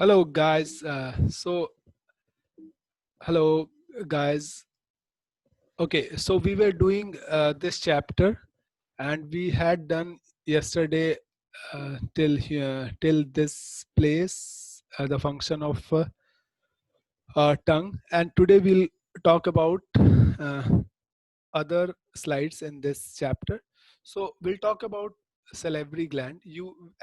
Hello, guys. Hello, guys. Okay, so we were doing this chapter, and we had done yesterday till here, till this place, the function of tongue, and today we'll talk about uh, other slides in this chapter. So we'll talk about salivary gland.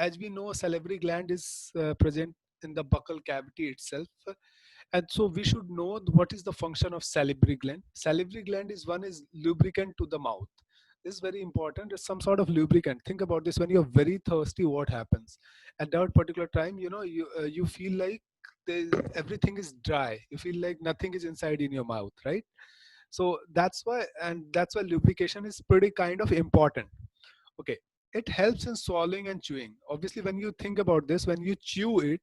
As we know, salivary gland is present in the buccal cavity itself. And so we should know what is the function of salivary gland. Salivary gland is lubricant to the mouth. This is very important. It's some sort of lubricant. Think about this. When you're very thirsty, what happens at that particular time? You feel like everything is dry. You feel like nothing is inside in your mouth, right? So that's why lubrication is pretty kind of important. Okay, it helps in swallowing and chewing. Obviously, when you think about this, when you chew it,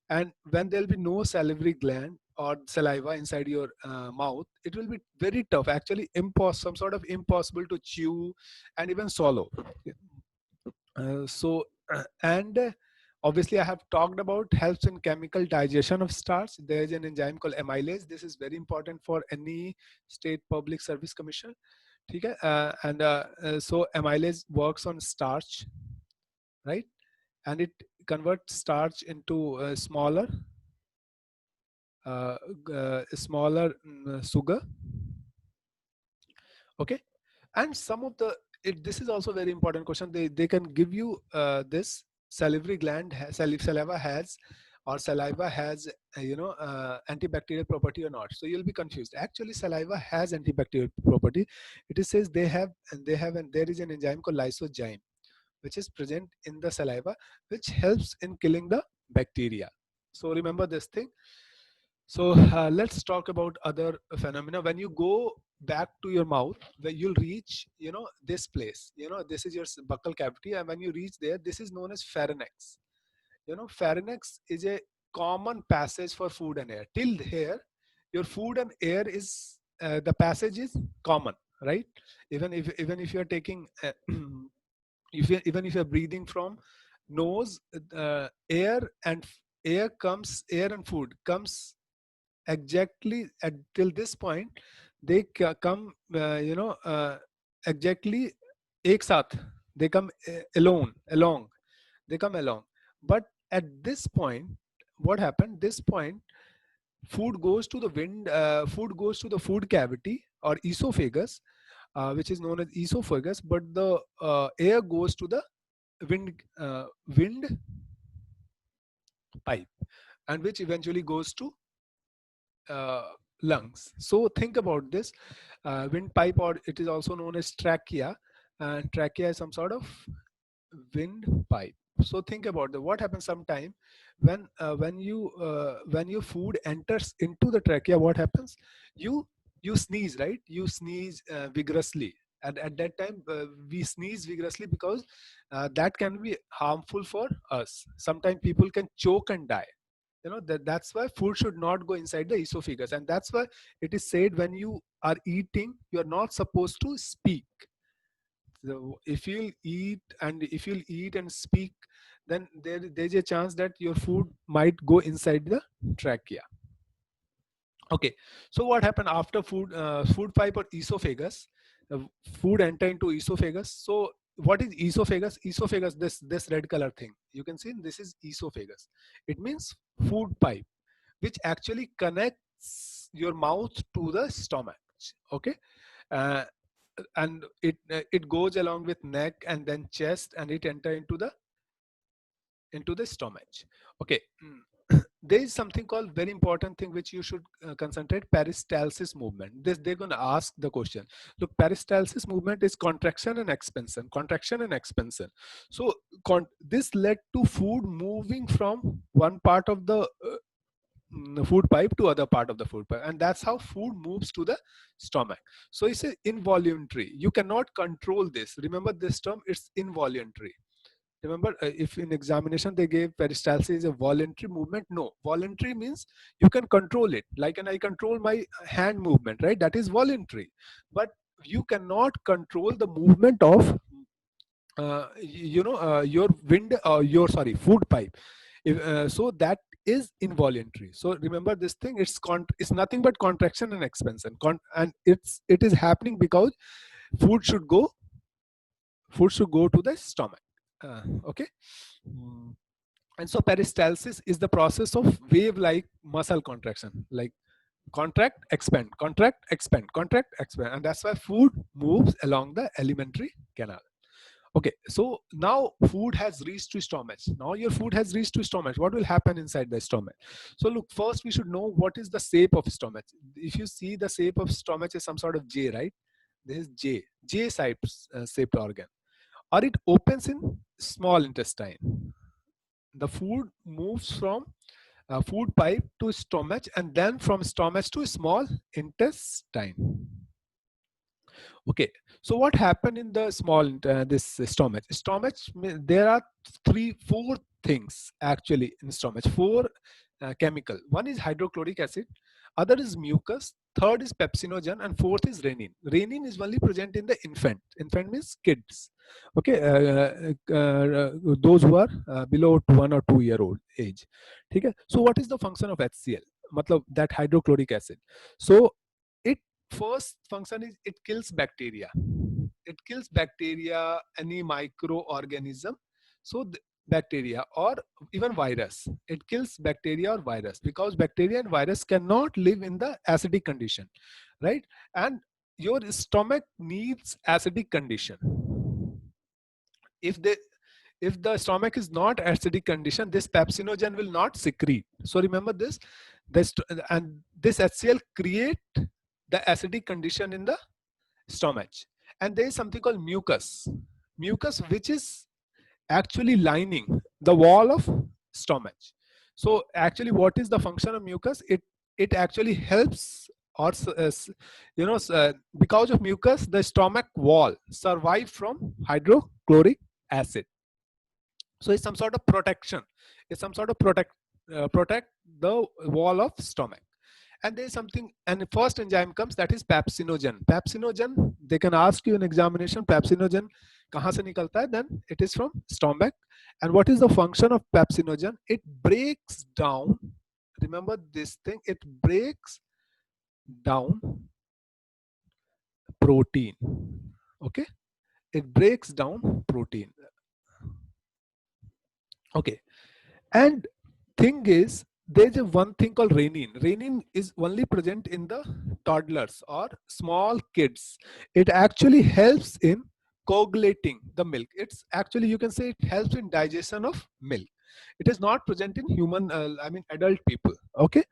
and when there'll be no salivary gland or saliva inside your mouth, it will be very tough, actually some sort of impossible to chew and even swallow. So and Obviously, I have talked about helps in chemical digestion of starch. There is an enzyme called amylase. This is very important for any state public service commission. Okay? So amylase works on starch, right? And it converts starch into uh, sugar. Okay, and some of this is also very important question. They can give you this salivary gland saliva has, or saliva has antibacterial property or not. So you'll be confused. Actually, saliva has antibacterial property. It says and there is an enzyme called lysozyme, which is present in the saliva, which helps in killing the bacteria. So remember this thing. So let's talk about other phenomena. When you go back to your mouth, where you'll reach, this place. This is your buccal cavity, and when you reach there, this is known as pharynx. Pharynx is a common passage for food and air. Till here, your food and air is the passage is common, right? Even if you're taking even if you're breathing from nose, air and food comes exactly at till this point. They come exactly एक साथ. They come along. They come along. But at this point, what happened? This point, food goes to the food cavity or esophagus, which is known as esophagus. But the air goes to the wind pipe, and which eventually goes to uh, lungs. So think about this windpipe, or it is also known as trachea, and trachea is some sort of windpipe. So think about what happens sometime when your food enters into the trachea. What happens? You sneeze, right? You sneeze vigorously. And at that time, we sneeze vigorously because that can be harmful for us. Sometimes people can choke and die. That's why food should not go inside the esophagus, and that's why it is said when you are eating, you are not supposed to speak. So if you'll eat and speak, then there's a chance that your food might go inside the trachea. Okay, so what happened after food pipe or esophagus? uh, Food enter into esophagus. So what is esophagus? Esophagus, this red color thing you can see, this is esophagus. It means food pipe, which actually connects your mouth to the stomach. Okay, uh, and it goes along with neck and then chest, and it enter into the stomach. Okay. There is something called very important thing which you should concentrate: peristalsis movement. This they're going to ask the question. Look, peristalsis movement is contraction and expansion. So this led to food moving from one part of the food pipe to other part of the food pipe, and that's how food moves to the stomach. So it's a involuntary. You cannot control this. Remember this term, it's involuntary. Remember, if in examination they gave peristalsis is a voluntary movement. No, voluntary means you can control it. Like, and I control my hand movement, right? That is voluntary. But you cannot control the movement of your food pipe. So that is involuntary. So remember this thing, it's nothing but contraction and expansion. And it is happening because food should go to the stomach. Okay. Mm. And so peristalsis is the process of wave like muscle contraction, like contract, expand, contract, expand, contract, expand. And that's why food moves along the alimentary canal. Okay, so now food has reached to stomach. Now your food has reached to stomach. What will happen inside the stomach? So look, first we should know what is the shape of stomach. If you see, the shape of stomach is some sort of J, right? This is J shaped organ, or it opens in small intestine. The food moves from food pipe to stomach, and then from stomach to small intestine. Okay, so what happened in the this stomach? There are four things actually in stomach. Four chemical. One is hydrochloric acid, other is mucus, third is pepsinogen, and fourth is renin. Renin is only present in the infant. Infant means kids. Okay, those who are below 1 or 2 year old age. Okay, so what is the function of HCl? Matlab that hydrochloric acid. So it first function is it kills bacteria. It kills bacteria, any microorganism. So bacteria or even virus, it kills bacteria or virus, because bacteria and virus cannot live in the acidic condition, right? And your stomach needs acidic condition. If the stomach is not acidic condition, this pepsinogen will not secrete. So remember this, and this HCl create the acidic condition in the stomach. And there is something called mucus which is actually lining the wall of stomach. So actually what is the function of mucus? It actually helps, or because of mucus the stomach wall survive from hydrochloric acid. So it's some sort of protection. It's some sort of protect the wall of stomach. And there is something, and the first enzyme comes, that is pepsinogen. Pepsinogen, they can ask you in examination, pepsinogen kahan se nikalta hai? Then it is from stomach. And what is the function of pepsinogen? It breaks down, remember this thing, it breaks down protein. Okay, it breaks down protein. Okay, and thing is, there's a one thing called renin. Renin is only present in the toddlers or small kids. It actually helps in coagulating the milk. It's actually, you can say, it helps in digestion of milk. It is not present in human, adult people. Okay.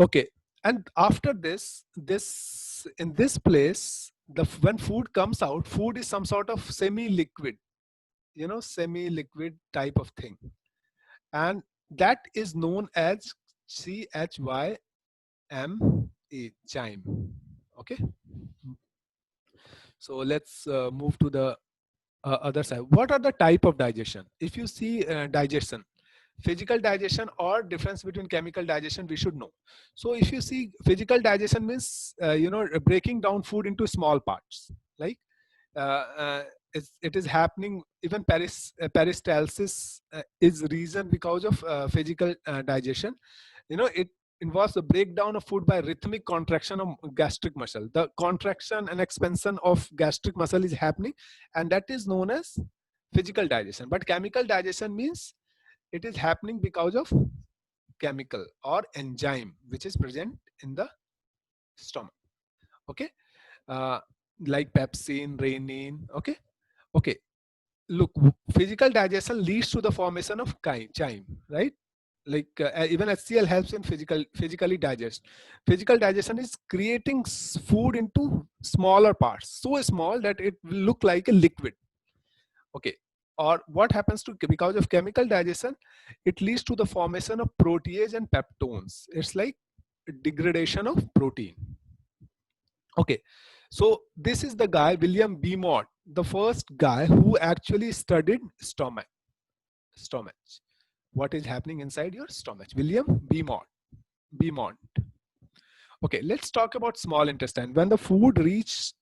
Okay. And after this in this place, when food comes out, food is some sort of semi-liquid, semi-liquid type of thing, and that is known as CHYMA, chyme. Okay, so let's move to the other side. What are the type of digestion? If you see digestion, physical digestion or difference between chemical digestion, we should know. So if you see, physical digestion means breaking down food into small parts, like uh, uh, it is happening. Even peristalsis is reason because of physical digestion. It involves the breakdown of food by rhythmic contraction of gastric muscle. The contraction and expansion of gastric muscle is happening, and that is known as physical digestion. But chemical digestion means it is happening because of chemical or enzyme which is present in the stomach. Okay, uh, like pepsin, renin. Okay. Okay, look, physical digestion leads to the formation of chyme, right? Like even HCl helps in physically digest. Physical digestion is creating food into smaller parts, so small that it will look like a liquid. Okay, or what happens to, because of chemical digestion, it leads to the formation of protease and peptones. It's like degradation of protein. Okay, so this is the guy, William Beaumont, the first guy who actually studied stomach. What is happening inside your stomach? William Beaumont. Okay, let's talk about small intestine. When the food reaches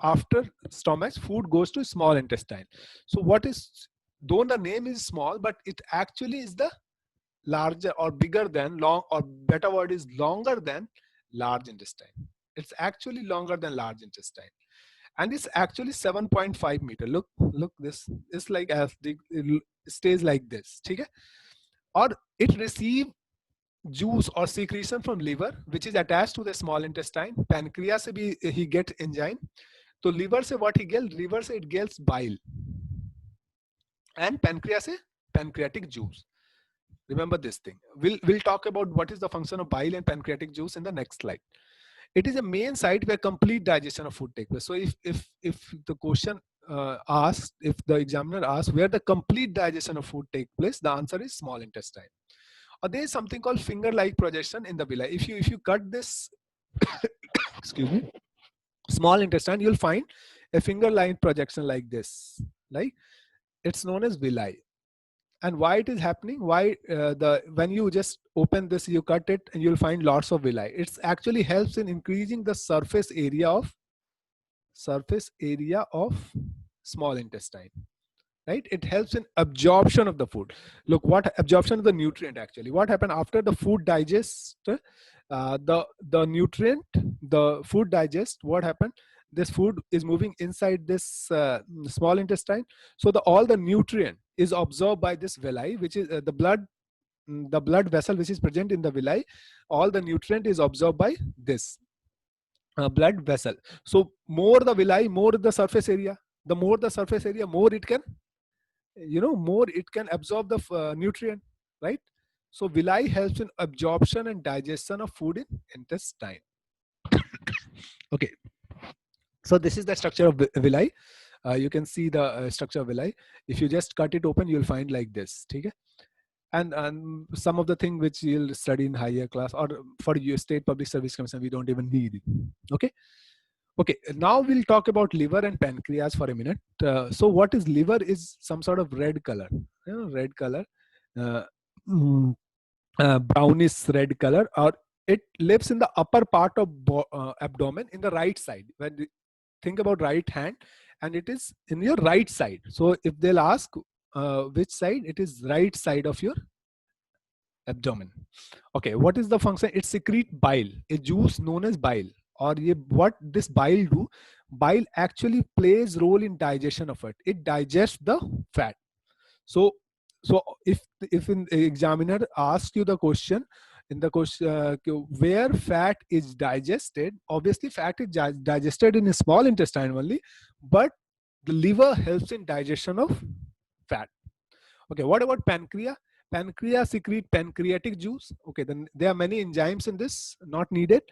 after stomach, food goes to small intestine. So what is, though the name is small, but it actually is the larger or bigger than long, or better word is longer than large intestine. It's actually longer than large intestine, and it's actually 7.5 meter. Look, this is like as the, it stays like this, okay? Or it receive juice or secretion from liver, which is attached to the small intestine. Pancreas se bhi he get enzyme. So liver se what he gets? Liver se it gets bile, and pancreas se pancreatic juice. Remember this thing. We'll talk about what is the function of bile and pancreatic juice in the next slide. It is a main site where complete digestion of food takes place. So if the question asks, if the examiner asks where the complete digestion of food takes place, the answer is small intestine. Or there is something called finger-like projection in the villi. If you cut this, excuse me, small intestine, you'll find a finger-like projection like this. Like it's known as villi. And why it is happening? Why when you just open this, you cut it, and you'll find lots of villi. It actually helps in increasing the surface area of small intestine. Right? It helps in absorption of the food. Look, what absorption of the nutrient actually. What happened after the food digests? The nutrient, the food digests. What happened? This food is moving inside this small intestine. So all the nutrient is absorbed by this villi, which is the blood vessel which is present in the villi. All the nutrient is absorbed by this blood vessel. So more the villi, more the surface area. The more the surface area, more it can, more it can absorb the nutrient, right? So villi helps in absorption and digestion of food in intestine. Okay, so this is the structure of villi. You can see the structure of villi. If you just cut it open, you'll find like this. Okay? And some of the thing which you'll study in higher class, or for your state public service commission, we don't even need it. Okay. Okay, now we'll talk about liver and pancreas for a minute. So what is liver? Is some sort of red color, red color, uh, brownish red color, or it lives in the upper part of abdomen in the right side. When you think about right hand, and it is in your right side. So if they'll ask which side, it is right side of your abdomen. Okay, what is the function? It secrete bile, a juice known as bile. Or what this bile do? Bile actually plays role in digestion of it. It digests the fat. So if an examiner asks you the question, in the question where fat is digested, obviously fat is digested in a small intestine only, but the liver helps in digestion of fat. Okay, what about pancreas? Pancreas secrete pancreatic juice. Okay, then there are many enzymes in this, not needed,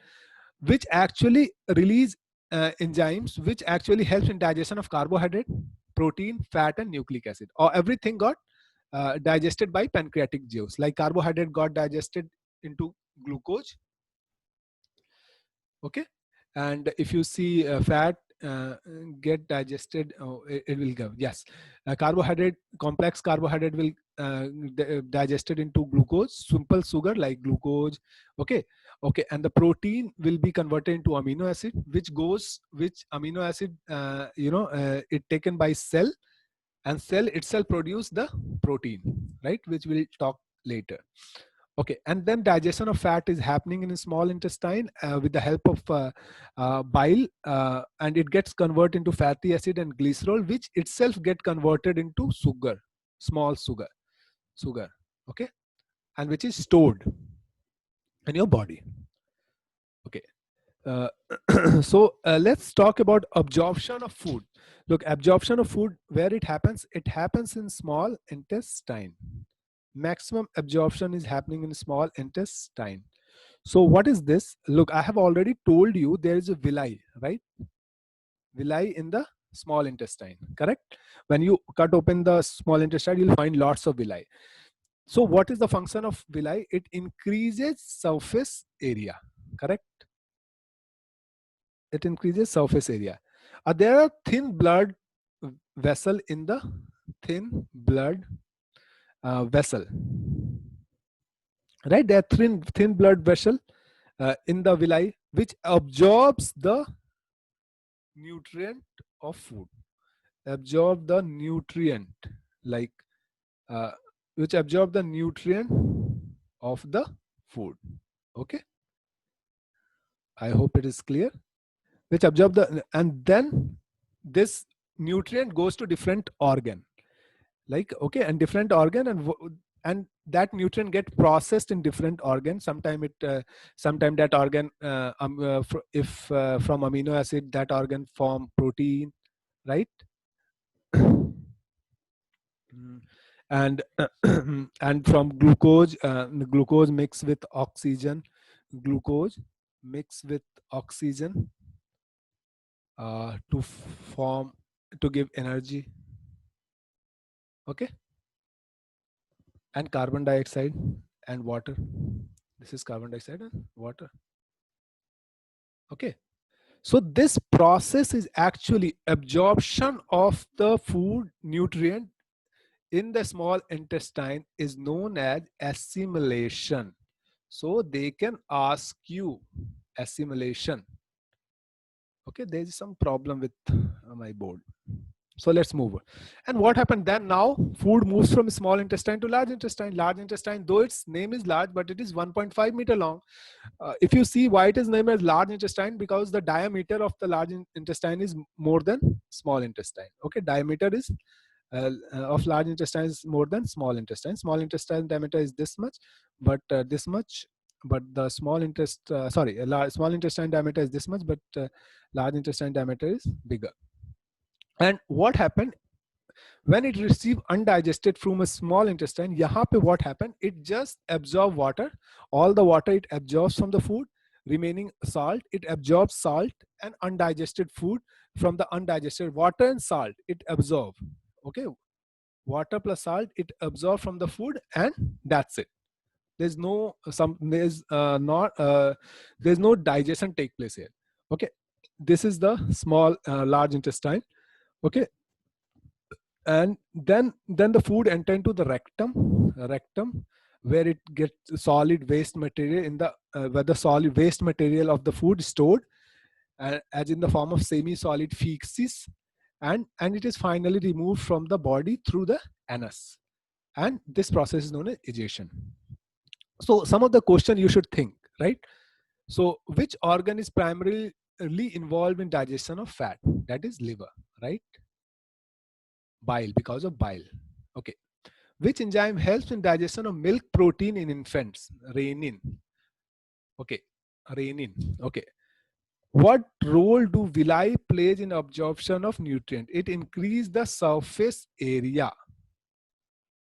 which actually release enzymes which actually helps in digestion of carbohydrate, protein, fat, and nucleic acid. Or everything got digested by pancreatic juice. Like carbohydrate got digested into glucose. Okay, and if you see fat get digested, it will go, yes, carbohydrate, complex carbohydrate will digested into glucose, simple sugar like glucose. Okay, and the protein will be converted into amino acid, which amino acid it taken by cell, and cell itself produce the protein, right, which we'll talk later. Okay, and then digestion of fat is happening in a small intestine with the help of bile, and it gets converted into fatty acid and glycerol, which itself get converted into sugar, small sugar. Okay, and which is stored in your body. Okay, uh, so let's talk about absorption of food. Look, absorption of food, where it happens in small intestine. Maximum absorption is happening in small intestine. So what is this? Look, I have already told you there is a villi, right? Villi in the small intestine, correct? When you cut open the small intestine, you'll find lots of villi. So what is the function of villi? It increases surface area, correct? It increases surface area. There are thin blood vessel in the thin blood vessel, right? There are thin blood vessel in the villi, which absorbs the nutrient of food. Absorb the nutrient, like which absorb the nutrient of the food. Okay, I hope it is clear. Which absorb the, and then this nutrient goes to different organ, like, okay, and different organ, and that nutrient get processed in different organs. Sometime that organ, if from amino acid, that organ form protein, right? Mm. And and from glucose, glucose mix with oxygen, glucose mix with oxygen, to form, to give energy. Okay, and carbon dioxide and water. This is carbon dioxide and water. Okay, so this process is actually absorption of the food nutrient in the small intestine is known as assimilation. So they can ask you assimilation. Okay, there is some problem with my board. So let's move on. And what happened then? Now food moves from small intestine to large intestine. Large intestine, though its name is large, but it is 1.5 meter long. If you see why it is named as large intestine, because the diameter of the large intestine is more than small intestine. Okay, diameter is of large intestine is more than small intestine. Small intestine diameter is this much, but this much. But the small intestine diameter is this much, but large intestine diameter is bigger. And what happened when it received undigested from a small intestine? Yahan pe what happened? It just absorbs water. All the water it absorbs from the food, remaining salt. It absorbs salt and undigested food from the undigested water and salt. It absorbs. Okay, water plus salt it absorbs from the food, and that's it. There's no not there's no digestion take place here. Okay, this is the small large intestine. Okay, and then the food enter into the rectum, where it gets solid waste material in the where the solid waste material of the food is stored, as in the form of semi solid feces, and it is finally removed from the body through the anus, and this process is known as egestion. So some of the question you should think, right? So which organ is primarily involved in digestion of fat? That is liver, right? Bile, because of bile. Okay. Which enzyme helps in digestion of milk protein in infants? Renin. Okay. Renin. Okay. What role do villi plays in absorption of nutrient? It increases the surface area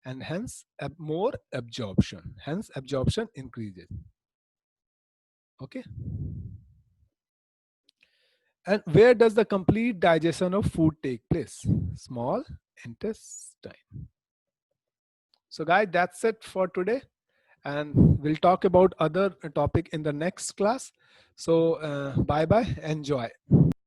and hence more absorption. Hence absorption increases. Okay. And where does the complete digestion of food take place? Small intestine. So guys, that's it for today. And we'll talk about other topic in the next class. So bye bye, enjoy.